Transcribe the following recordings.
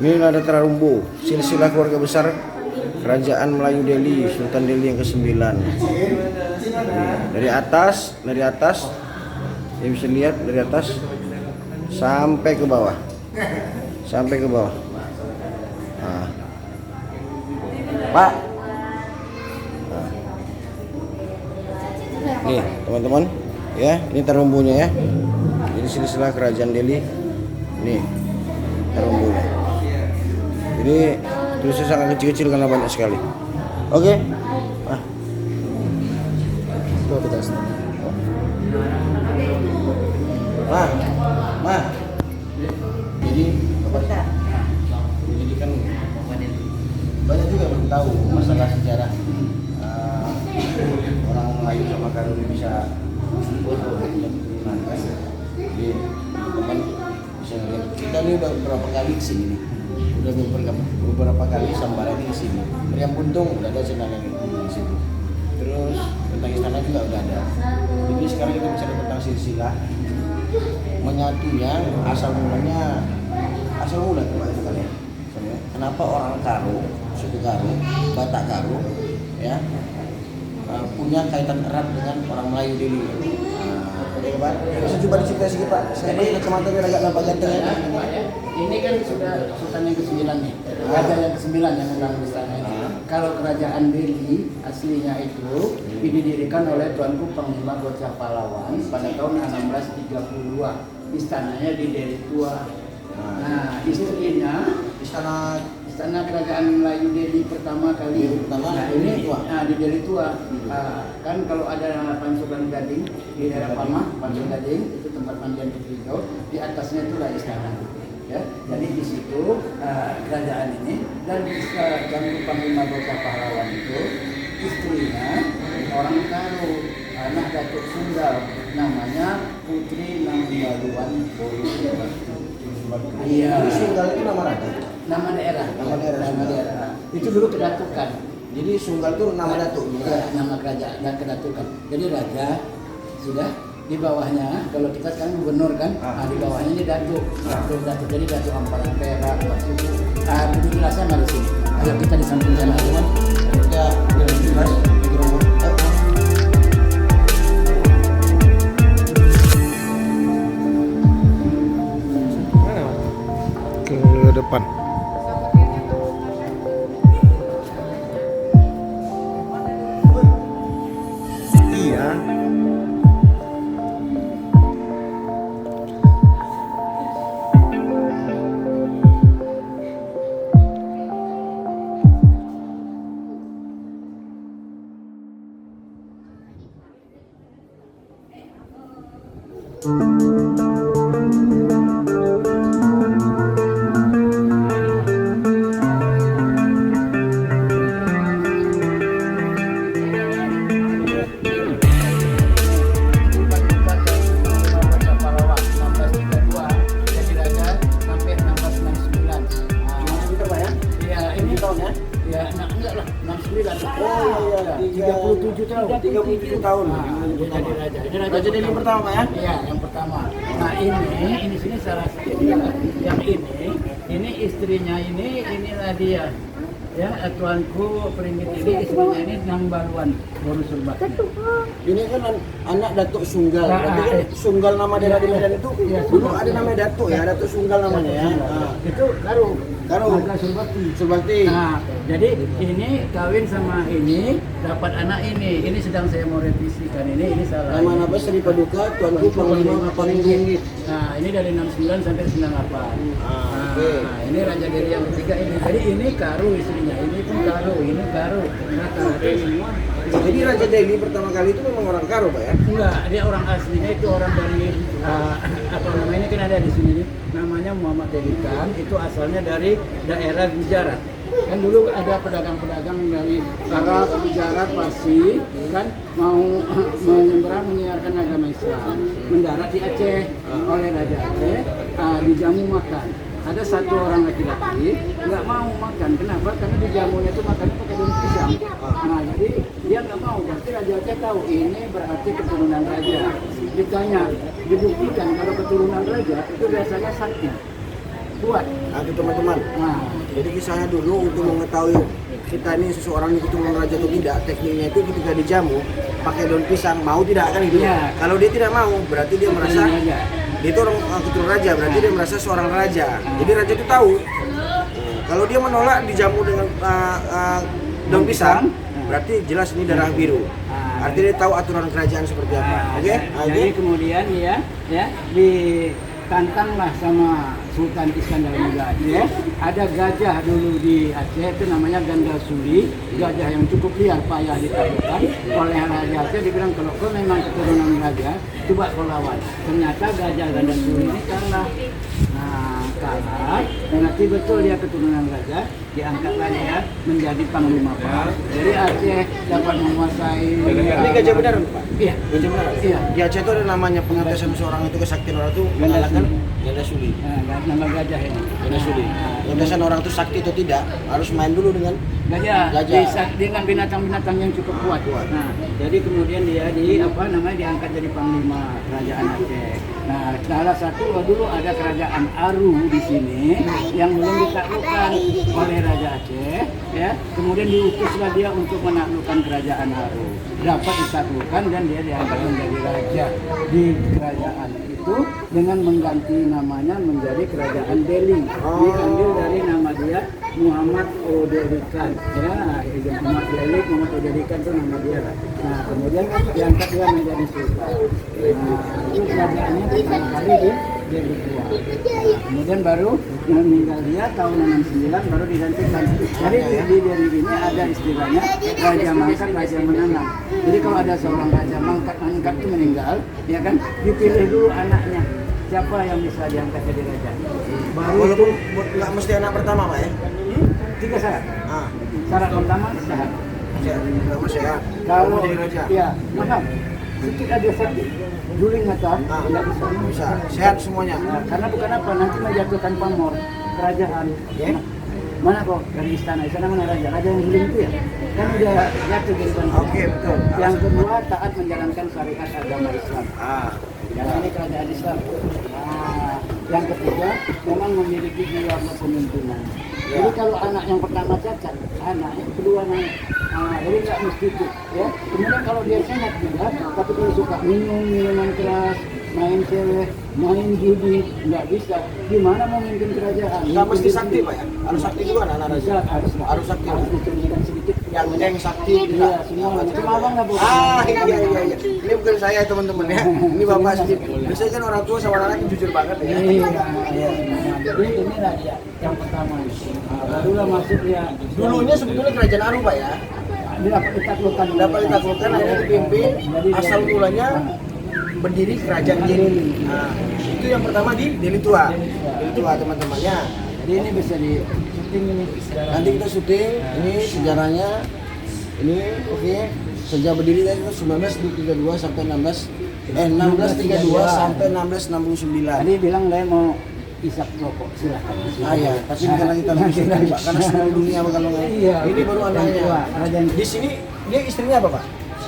Ini ada Terumbu, silsilah keluarga besar Kerajaan Melayu Delhi, Sultan Delhi yang ke-9. Dari atas, ya bisa lihat dari atas sampai ke bawah, Nah. Pak, nah. Nih teman-teman, ya ini Terumbunya ya. Ini silsilah Kerajaan Delhi, nih Terumbunya. Ini tulisnya sangat kecil-kecil karena banyak sekali. Oke. Jadi kan banyak juga belum tahu masalah sejarah orang Melayu sama Karun bisa jadi teman bisa lihat. Kita ini udah berapa kali kesini nih. Udah beberapa kali sambaran di sini. Meriam Buntung udah ada channel yang di situ. Terus tentang istana juga udah ada. Jadi sekarang kita bicara tentang silsilah menyatunya asal mula Pak itu kalian. Kenapa orang Karo, suku Karo, Batak Karo, ya punya kaitan erat dengan orang Melayu Delhi. Ya, Pak. Bisa coba diceritakan sedikit Pak. Saya ini kacamata biar agak nampak ganteng ya. Ini kan sudah Sultan yang ke-9 nih, Raja yang ke-9 yang membangun istana ini. Kalau kerajaan Delhi aslinya itu didirikan oleh Tuanku Panglima Gocah Pahlawan pada tahun 1632. Istananya di Delhi Tua. Nah, istrinya istana kerajaan Melayu Delhi pertama kali. Nah, ini di Delhi Tua. Kan kalau ada Pancoran Gading di daerah Pamah, Pancoran Gading itu tempat mandian Putri Hijau, di atasnya itulah istana. Ya, jadi di situ kerajaan ini dan Tuanku Panglima Gocah Pahlawan itu istrinya orang Karo, anak Datuk Sunggal, namanya Putri Nambaluan Bolu. Iya. Sunggal itu nama raja. Nama daerah. Itu dulu kedatukan. Jadi Sunggal itu nama datuk. Ya, nama kerajaan dan kedatukan. Jadi raja sudah di bawahnya, kalau kita sekarang gubernur kan, di bawahnya ini datuk. Datuk jadi Datuk Amparan Perak. Begitu jelasnya dari sini. Ayo kita di samping sana teman. Kita jelas. Ke depan. Iya. Ya, enggak lah, 69. Oh iya, 37 tahun. 37 tahun. Dia jadi raja. Ini Raja Delhi yang pertama ya? Iya, yang pertama. Nah ini sini salah satu yang ini istrinya inilah dia. Ya, tuanku Peringgit ini istrinya ini Nambaluan Bolu Surba. Ini kan anak Datuk Sunggal. Berarti kan Sunggal nama daerah di Medan itu dulu ada namanya Datuk ya, Datuk Sunggal namanya ya. Itu Karo Surbakti. Nah, jadi ini kawin sama ini dapat anak ini. Ini sedang saya mau revisikan ini salah. Nama apa Sri Paduka Tuanku Panglima Peringgit. Nah, ini dari 69 sampai 98. Oke. Nah, ini Raja Delhi yang ketiga ini. Jadi ini Karo istrinya. Ini pun ini Karo. Rata-rata semua. Jadi Raja Delhi pertama kali itu memang orang Karo, Pak ya? Enggak, dia orang aslinya itu orang dari apa namanya kan ada di sini nih, namanya Muhammad Delhi Khan, itu asalnya dari daerah Gujarat. Kan dulu ada pedagang-pedagang dari Arab, Gujarat, Parsi, kan mau menyiarkan agama Islam, mendarat di Aceh oleh Raja Aceh, dijamu makan. Ada satu orang laki-laki nggak mau makan, kenapa? Karena dijamunya itu makannya pakai daun pisang. Nah, jadi dia nggak mau. Berarti Raja Aceh tahu ini berarti keturunan raja. Ditanya, dibuktikan kalau keturunan raja itu biasanya sakti, kuat. Nah, itu teman-teman. Nah, Jadi kisahnya dulu untuk mengetahui kita ini seseorang ini keturunan raja atau tidak, tekniknya itu ketika dijamu pakai daun pisang, mau tidak kan itu? Iya. Kalau dia tidak mau, berarti dia merasa keturunan raja. dia itu orang keturunan raja, berarti dia merasa seorang raja. Jadi raja itu tahu. Kalau dia menolak dijamu dengan daun pisang, berarti jelas ini darah biru. Artinya dia tahu aturan kerajaan seperti apa. Oke? Jadi kemudian ya ditantanglah sama Sultan Iskandar Muda Aceh. Ada gajah dulu di Aceh itu namanya Ganda Suli, gajah yang cukup liar, payah ditaklukkan oleh Raja Aceh. Dibilang kalau kau memang keturunan raja, coba kau lawan. Ternyata gajah Ganda Suli ini kalah. Nah, kalah. Nanti betul dia keturunan raja, diangkatlah dia menjadi panglima perang. Jadi Aceh dapat menguasai. Ini gajah benar, Pak? Iya. Gajah benar? Iya. Di Aceh itu ada namanya pengatesan seorang itu, kesaktian orang itu mengalahkan Ganda Suli. Nah, nama gajah ini. Ganda Suli. Pengatesan orang itu sakti atau tidak, harus main dulu dengan Gajah. Dengan binatang-binatang yang cukup kuat. Nah, jadi kemudian dia diangkat jadi panglima kerajaan Aceh. Nah, salah satu dulu ada kerajaan Aru di sini yang belum ditaklukkan oleh Raja Aceh, ya. Kemudian diutuslah dia untuk menaklukkan kerajaan Aru. Dapat ditaklukkan dan dia diangkat menjadi raja di kerajaan itu dengan mengganti namanya menjadi kerajaan Delhi. Diambil dari nama dia Muhammad Delhi Khan. Ya, Muhammad Delhi Khan itu nama dia. Nah, kemudian diangkat dia menjadi sultan. Nah, itu kerajaannya pertama kali di Delhi Tua. Nah, kemudian baru meninggal dia tahun 69 baru digantikan. Jadi di Delhi ini ada istilahnya raja mangkat, raja menanam. Jadi kalau ada seorang raja mangkat itu meninggal, ya kan dipilih dulu anaknya. Siapa yang bisa diangkat jadi raja? Baru walaupun nggak mesti anak pertama, Pak ya? 3 syarat. Ah, Syarat pertama sehat. pertama sehat. Kalau jadi raja. ya, maaf. Sedikit ada sakit, juling mata, tidak bisa. Bisa. Sehat semuanya. Nah, karena bukan apa, nanti menjatuhkan pamor kerajaan. Oke. Mana kok dari istana mana raja? Raja yang juling itu ya, kan udah jatuh jadi pamor. Oke, betul. Yang kedua taat menjalankan syariat agama Islam. Dan ini kerajaan Islam. Nah, yang ketiga memang memiliki jiwa kepemimpinan. Jadi kalau anak yang pertama cacat, anak yang kedua naik. Jadi nggak mesti itu, ya. Kemudian kalau dia sehat juga, tapi kalau suka minum minuman keras, main cewek, main judi, nggak bisa. Gimana mau memimpin kerajaan? Nggak mesti sakti, Pak ya? Harus sakti juga anak raja. Bisa, harus sakti. Harus ditunjukkan sedikit. Yang geng sakti Iya, juga. semua. Cuma abang nggak boleh. Iya. Ini bukan saya teman-teman ya. Ini bapak sendiri. Biasanya kan orang tua sama anak jujur banget ya. Iya. Nah, jadi ini raja yang pertama. Barulah masuk ya. Dulunya sebetulnya kerajaan Aru, Pak ya. Dia dapat ditaklukkan. Akhirnya dipimpin. Asal mulanya berdiri kerajaan Delhi. Nah, itu yang pertama di Delhi Tua. Delhi Tua teman-temannya. Jadi ini bisa di syuting ini. Nanti kita syuting. Ini sejarahnya. Ini oke. Sejak berdiri dari 1932 sampai 1632 sampai 1669. Tadi bilang saya mau isap rokok, silahkan. Ya, tapi bukan lagi tanah Pak, karena seluruh dunia bakal ngomong. Iya. Ini baru anaknya. Kerajaan Di sini dia istrinya apa, Pak?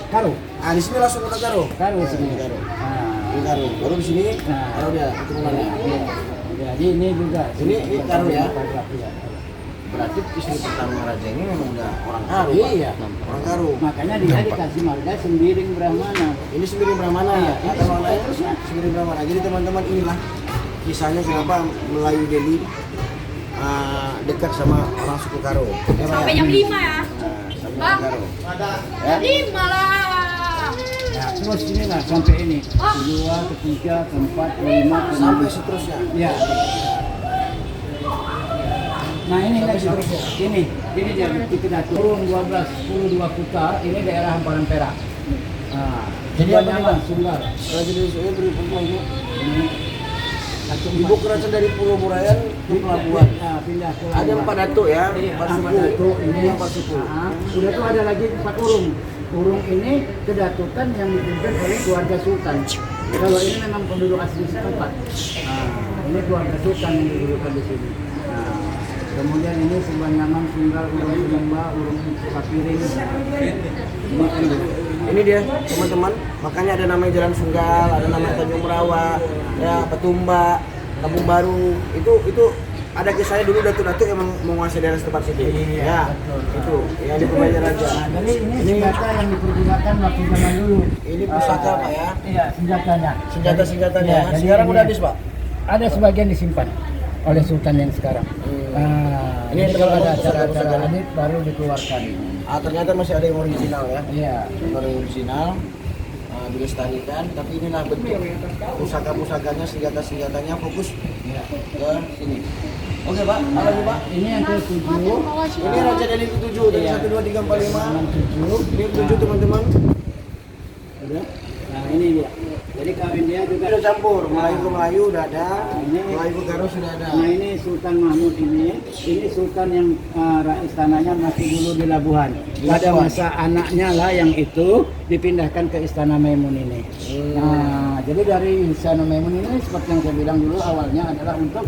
Karo. Di sini langsung ke Karo. Karo sini. Karo. Nah, Ini Karo. Baru di sini Karo dia keturunannya. iya. Jadi ini juga. Ini Karo ya. Iya. Berarti istri pertama raja ini memang udah orang Karo. Iya. Orang Karo. Makanya dia dikasih marga Sembiring Brahmana. Ini Sembiring Brahmana. Iya. Kalau anaknya Sembiring Brahmana. Jadi teman-teman inilah kisahnya kenapa Melayu Delhi dekat sama orang suku Karo. Sampai jam 5 ya. Bang. Karo. Jadi malah. Nah, terus ini lah sampai ini. Kedua, ketiga, keempat, kelima, Sampai seterusnya. Ya. Nah ini lagi ini Ini dia di Kedatu. Kurung 12 putar. Ini daerah Hamparan Perak. Nah, Jadi apa nih, nyaman, Pak? Sunggal. Raja dari Solo beri Pulau ini. Ini satu Ibu kerajaan dari Pulau Burayan ke pelabuhan. Nah, pindah ke Ada 4 datuk ya, Iya, 4 suku. 4 datuk ini. 4 suku. Udah tuh ada lagi 4 urung. Urung ini kedatukan yang dipimpin oleh keluarga sultan. Kalau ini memang penduduk asli setempat. Nah, ini keluarga sultan yang didudukan di sini. Nah, kemudian ini Sembanyaman, Sunggal, Urung Sumba, Urung Papiring. Ini kan Ini dia teman-teman, makanya ada namanya Jalan Sunggal, ada namanya Tanjung Merawa, ya Petumba, Kampung Baru. Itu ada kisahnya dulu datuk-datuk yang menguasai daerah setempat situ. Iya, Ya, betul. itu yang diperbanyak raja. Nah, jadi ini senjata yang dipergunakan waktu zaman dulu. Ini pusaka Pak ya, Iya, senjatanya. senjata-senjatanya. Iya, jadi Sekarang ini udah habis Pak. Ada sebagian disimpan oleh sultan yang sekarang. Ini Ini yang kalau ada terkenal acara-acara pusaka. adat baru dikeluarkan. Ternyata masih ada yang original ya. Iya. Yang original dilestarikan, tapi inilah bentuk pusaka-pusakanya, senjata-senjatanya fokus Iya. ke sini. Oke Pak, apa lagi Pak? Ini yang ke-7. Ini Raja Deli ke-7 dari Iya. 1, 2, 3, 4, 5. 7. Ini ke-7 teman-teman. Udah. Nah, ini dia. Jadi kawin dia juga Udah campur, Melayu ke Melayu udah ada, Ini- Melayu ke Garut sudah ada. Nah, ini Sultan Mahmud ini sultan yang istananya masih dulu di Labuhan. Pada masa anaknya lah yang itu dipindahkan ke Istana Maimun ini. Nah, jadi dari Istana Maimun ini seperti yang saya bilang dulu awalnya adalah untuk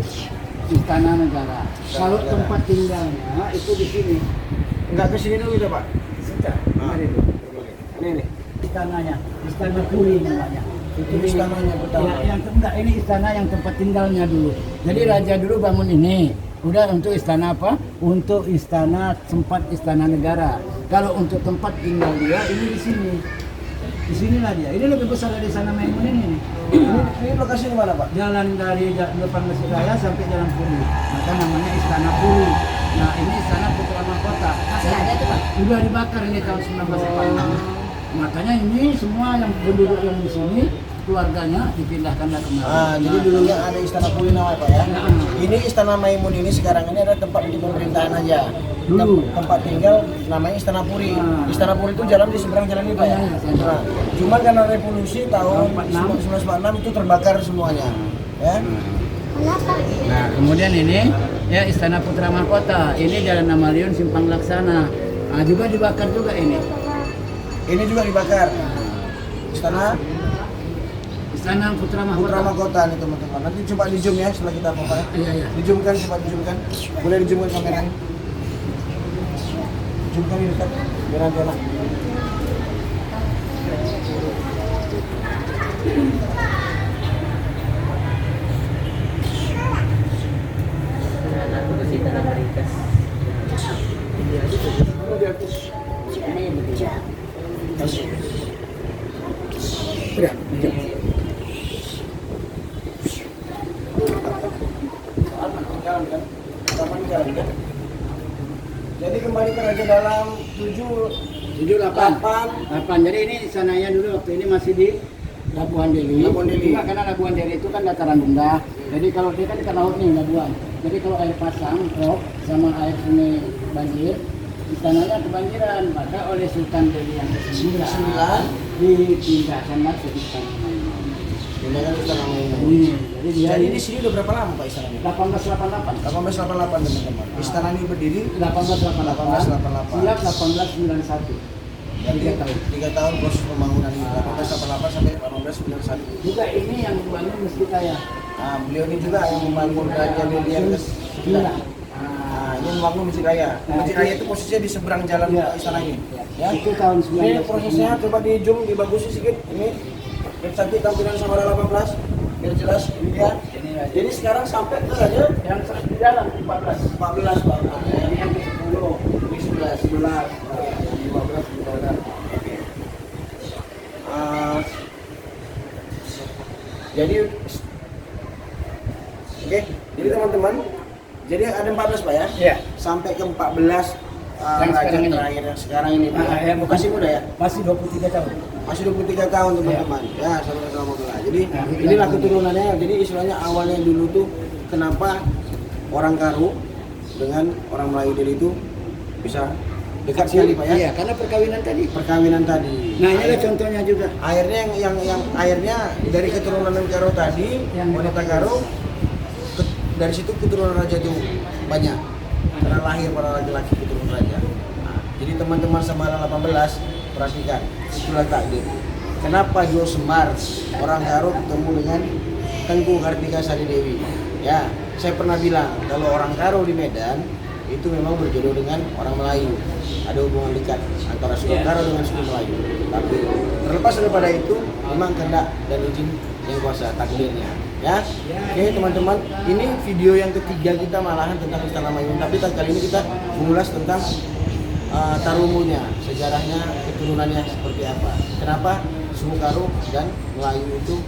istana negara. Kalau tempat tinggalnya itu di sini. Enggak ke sini dulu udah Pak. Sudah. Ah. Mari dulu. Ini nih. Istananya, Istana Puri namanya. Ini istananya pertama. Ya, yang enggak, ini istana yang tempat tinggalnya dulu. Jadi raja dulu bangun ini. Udah untuk istana apa? Untuk istana tempat istana negara. Kalau untuk tempat tinggal dia ini di sini. Di sinilah dia. Ini lebih besar dari Istana Maimun ini. Ini lokasi di mana Pak? Jalan dari depan Masjid Raya sampai Jalan Puri. Maka namanya Istana Puri. Nah, ini Istana Putra Mahkota. Masih ada tuh, Pak? Udah dibakar ini tahun 1946. Makanya ini semua yang penduduk yang di sini keluarganya dipindahkanlah kemari. Jadi dulunya ada Istana Puri namanya Pak ya. Ini Istana Maimun ini sekarang ini ada tempat di pemerintahan aja. Dulu. Tempat tinggal namanya Istana Puri. Istana Puri itu jalan di seberang jalan ini Pak ya. Nah, cuman karena revolusi tahun 1946 itu terbakar semuanya. Ya. Nah, kemudian ini ya Istana Putra Mahkota. Ini Jalan Amaliun Simpang Laksana. Nah, juga dibakar juga ini. Ini juga dibakar. Istana Istana Putra Mahkota. Putra Mahkota nih teman-teman. Nanti coba di zoom ya setelah kita apa ya. Iya, iya. Di zoom kan, coba di zoom kan. Boleh di zoom kan kameranya. Zoom kan di dekat. Biar nanti enak. Udah, jom. Jalan kan? Taman jalan kan? Jadi kembali ke Raja Dalam 8. Jadi ini sananya dulu waktu ini masih di Labuhan Deli. Labuhan Deli. Cuma karena Labuhan Deli itu kan dataran rendah. Jadi kalau dia kan ikan laut nih Labuhan. Jadi kalau air pasang, rob sama air sungai banjir, istananya kebanjiran. Maka oleh Sultan Deli yang ke-9 dipindahkanlah ke Istana Maimun. Pindahkan Istana Maimun. Jadi dia Jadi di sini udah berapa lama Pak istananya? 1888. 1888 teman-teman. Istana ini berdiri 1888. Siap 1891. jadi 3 tahun. 3 tahun proses pembangunan ini 1888 sampai 1891. Juga ini yang membangun Masjid Raya. Nah, beliau ini juga yang membangun Raja Deli yang ke-9. Nah, ini membangun Masjid Raya. Masjid Raya itu posisinya di seberang jalan istana ini. Ya, itu tahun Ini 19. prosesnya coba di zoom, dibagusin sedikit. Ini biar cantik tampilan Samara 18 biar jelas ini dia. Jadi sekarang sampai ke Raja yang di dalam 14. 14 Pak. Ini yang ke-10. Ini 11. 11. 15 sudah. Jadi jadi teman-teman, jadi ada 14 Pak ya? Iya. Sampai ke 14 Yang raja sekarang ini. terakhir yang sekarang ini. Pak. yang Masih muda ya? Masih 23 tahun. Masih 23 tahun teman-teman. Ya, sama-sama pula. Jadi Nah, inilah keturunannya. Jadi istilahnya awalnya dulu tuh kenapa orang Karo dengan orang Melayu Deli itu bisa dekat sekali Pak ya. Iya, karena perkawinan tadi. Perkawinan tadi. Nah, inilah contohnya juga. Airnya yang airnya dari keturunan Karo tadi, Yang wanita Karo, dari situ keturunan raja itu banyak. Karena lahir para laki-laki keturunan raja. Nah, jadi teman-teman Semara 18 perhatikan, itulah takdir. Kenapa Jo Semar orang Karo ketemu dengan Tengku Kartika Sari Dewi? Ya, saya pernah bilang kalau orang Karo di Medan itu memang berjodoh dengan orang Melayu. Ada hubungan dekat antara suku Karo dengan suku Melayu. Tapi terlepas daripada itu, memang kehendak dan izin yang kuasa takdirnya. Ya, oke teman-teman, ini video yang ketiga kita malahan tentang Istana Maimun. Tapi kali ini kita mengulas tentang Tarumunya, sejarahnya, keturunannya seperti apa. Kenapa suku Karo dan Melayu itu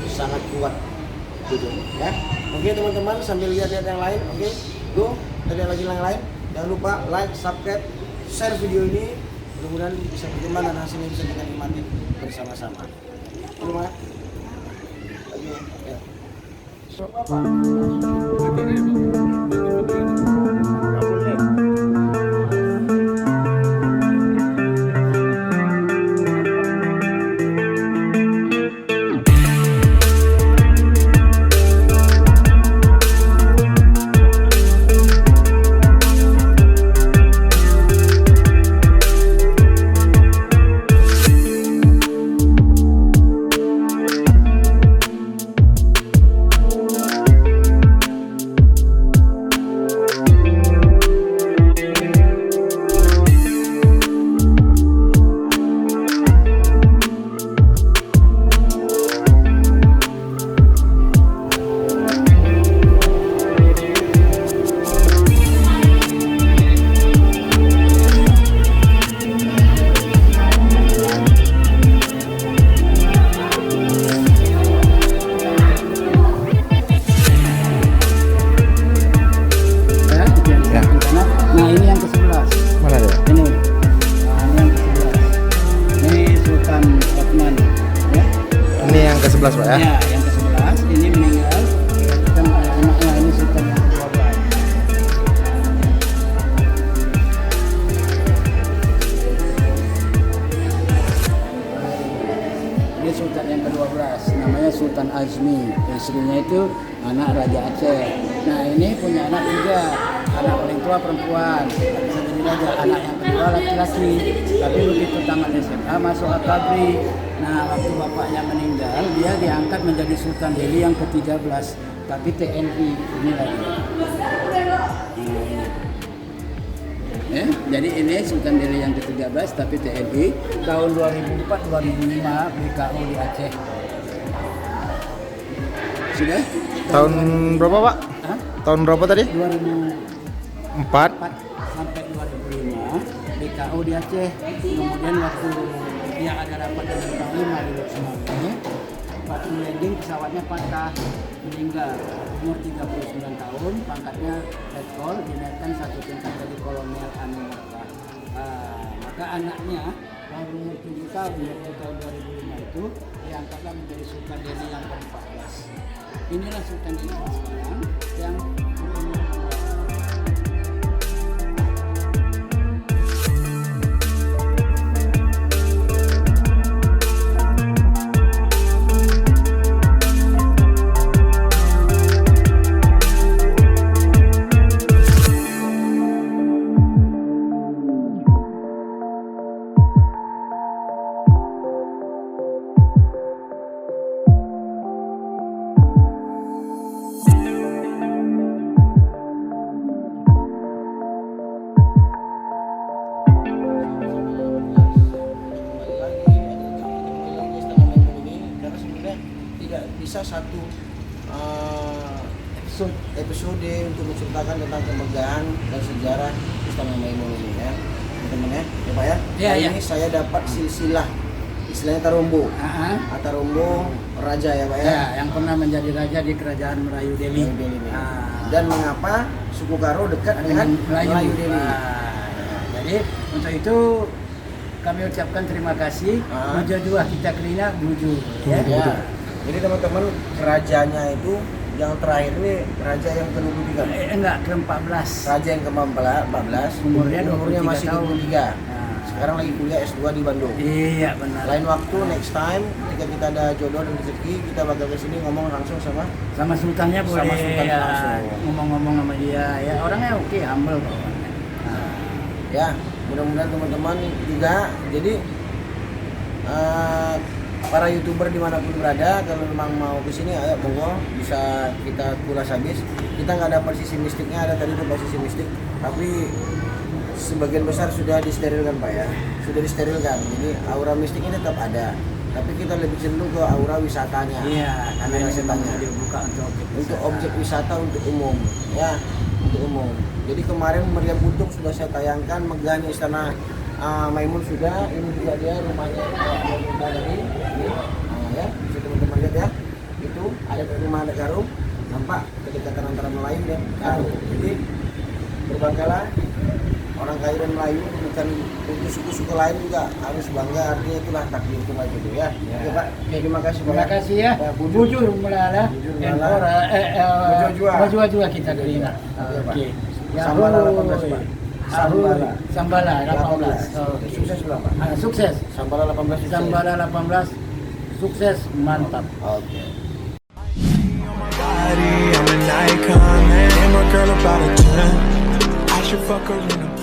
sangat kuat, gitu ya. Oke teman-teman, sambil lihat-lihat yang lain. Oke, tuh tadi lagi yang lain. Jangan lupa like, subscribe, share video ini. Mudah-mudahan bisa berkembang dan hasilnya bisa kita nikmati bersama-sama. Terima ke-11 Pak ya? Ya, yang ke-11 ini meninggal. Kita anaknya ini Sultan yang ke-12. Ini Sultan yang ke-12, namanya Sultan Azmi. Istrinya itu anak Raja Aceh. Nah ini punya anak juga, anak paling tua perempuan, bisa jadi raja. Anak yang kedua laki-laki, tapi begitu tamat SMA masuk akabri. Nah waktu bapaknya meninggal, dia diangkat menjadi Sultan Delhi yang ke-13, tapi TNI ini lagi. Ya, jadi ini Sultan Delhi yang ke-13 tapi TNI tahun 2004-2005 BKO di Aceh. Sudah? Tahun berapa Pak? Hah? Tahun berapa tadi? 2004 4. sampai 2005 BKO di Aceh. Kemudian waktu dia ada rapat dengan Panglima di Lutsumawe, waktu landing pesawatnya patah, meninggal umur 39 tahun, pangkatnya letkol, dinaikkan 1 tingkat jadi kolonel anumerta. Maka anaknya yang umur 7 tahun, yaitu tahun 2005 itu diangkatlah menjadi Sultan Delhi yang ke-14. Inilah Sultan Delhi sekarang yang berumur bisa satu episode untuk menceritakan tentang kemegahan dan sejarah Istana Maimun ini ya teman-teman ya Pak ya. Ya, Hari ya. ini saya dapat silsilah istilahnya Tarumbo. Tarumbo raja ya Pak ya. Ya, yang pernah menjadi raja di kerajaan Melayu Delhi. Dan mengapa suku Karo dekat dengan Melayu Delhi. Jadi untuk itu kami ucapkan terima kasih. Bujo dua kita kelina buju. Ya. Ya. Jadi teman-teman kerajanya itu yang terakhir ini raja yang ke-23. Enggak, ke-14. Raja yang ke-14 Umurnya masih 23 tahun. 23. Nah. Sekarang lagi kuliah S2 di Bandung. Iya benar. Lain waktu next time ketika kita ada jodoh dan rezeki kita bakal ke sini ngomong langsung sama Sama sultannya boleh. Sama sultannya ya, langsung. ngomong-ngomong sama dia. Ya orangnya oke, humble kok. Nah, ya. Mudah-mudahan teman-teman juga jadi para YouTuber dimanapun berada kalau memang mau ke sini ayo monggo bisa kita kulas habis. Kita nggak dapat sisi mistiknya, ada tadi dapat sisi mistik tapi sebagian besar sudah disterilkan Pak ya, sudah disterilkan. Jadi aura mistiknya tetap ada, tapi kita lebih cenderung ke aura wisatanya. iya, karena ini Wisatanya. memang dibuka untuk Objek wisata untuk umum, ya untuk umum. Jadi kemarin Meriam Buntung sudah saya tayangkan megahnya istana Maimun sudah, ini juga dia rumahnya tadi, ya bisa teman-teman lihat ya, itu ada rumah ada Garum, nampak kedekatan antara Melayu dan Garum. Jadi berbanggalah. Orang kaya dan Melayu bukan untuk suku-suku lain juga harus bangga, artinya itulah takdir Tuhan itu ya. Oke Pak, terima kasih Pak. Terima kasih ya. Pak, Bujur melala. Bujur melala. Baju jua kita kelina. Oke, Pak. Oke. Ya, Sambala hoi. 18 Pak. Sambala. Sambala 18. 18. Oke. Sukses berapa? Sukses. Sambala 18 sukses. Sambala 18 sukses mantap. Oke. body, I'm an icon, man. And my girl about a 10. I should fuck her in a